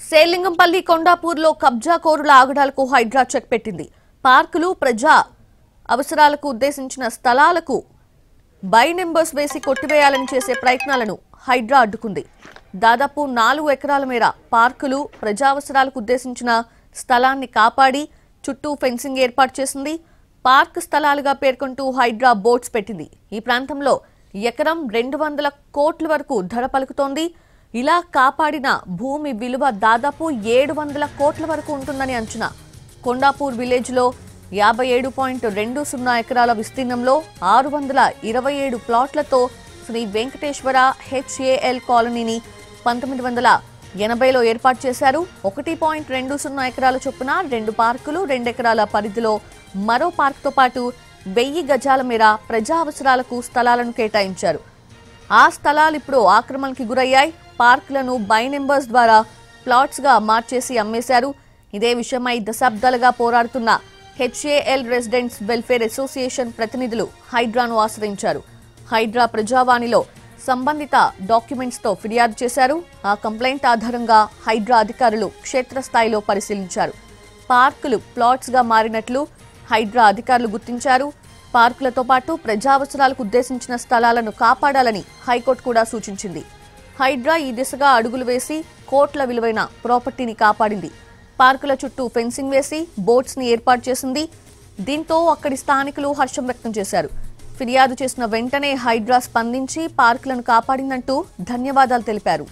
సేలింగంపల్లి కొండాపూర్లో కబ్జా కోరుల ఆగడాలకు హైడ్రా చెక్ పెట్టింది. పార్కులు, ప్రజా అవసరాలకు ఉద్దేశించిన స్థలాలకు బై నెంబర్స్ వేసి కొట్టివేయాలని చేసే ప్రయత్నాలను హైడ్రా అడ్డుకుంది. దాదాపు 4 ఎకరాల మేర పార్కులు, ప్రజా అవసరాలకు ఉద్దేశించిన స్థలాన్ని కాపాడి చుట్టూ ఫెన్సింగ్ ఏర్పాటు చేసింది. పార్క్ స్థలాలుగా పేర్కొంటూ హైడ్రా బోర్డ్స్ పెట్టింది. ఈ ప్రాంతంలో ఎకరం 200 కోట్ల వరకు ధర పలుకుతోంది. ఇలా కాపాడిన భూమి విలువ దాదాపు 700 కోట్ల వరకు ఉంటుందని అంచనా. కొండాపూర్ విలేజ్లో 57.20 ఎకరాల విస్తీర్ణంలో 627 ప్లాట్లతో శ్రీ వెంకటేశ్వర హెచ్ఏఎల్ కాలనీని 1980లో ఏర్పాటు చేశారు. 1.20 ఎకరాల చొప్పున 2 పార్కులు, 2 ఎకరాల పరిధిలో మరో పార్కుతో పాటు 1000 గజాల మేర ప్రజా అవసరాలకు స్థలాలను కేటాయించారు. ఆ స్థలాలు ఇప్పుడు ఆక్రమణకి గురయ్యాయి. పార్కులను బై నెంబర్స్ ద్వారా ప్లాట్స్ గా మార్చేసి అమ్మేశారు. ఇదే విషయమై దశాబ్దాలుగా పోరాడుతున్న హెచ్ఏఎల్ రెసిడెంట్స్ వెల్ఫేర్ అసోసియేషన్ ప్రతినిధులు హైడ్రాను ఆశ్రయించారు. హైడ్రా ప్రజావాణిలో సంబంధిత డాక్యుమెంట్స్ తో ఫిర్యాదు చేశారు. ఆ కంప్లైంట్ ఆధారంగా హైడ్రా అధికారులు క్షేత్రస్థాయిలో పరిశీలించారు. పార్కులు ప్లాట్స్ గా మారినట్లు హైడ్రా అధికారులు గుర్తించారు. పార్కులతో పాటు ప్రజా అవసరాలకు ఉద్దేశించిన స్థలాలను కాపాడాలని హైకోర్టు కూడా సూచించింది. హైడ్రా ఈ దిశగా అడుగులు వేసి కోట్ల విలువైన ప్రాపర్టీని కాపాడింది. పార్కుల చుట్టూ ఫెన్సింగ్ వేసి బోట్స్ ని ఏర్పాటు చేసింది. దీంతో అక్కడి స్థానికులు హర్షం వ్యక్తం చేశారు. ఫిర్యాదు చేసిన వెంటనే హైడ్రా స్పందించి పార్కులను కాపాడిందంటూ ధన్యవాదాలు తెలిపారు.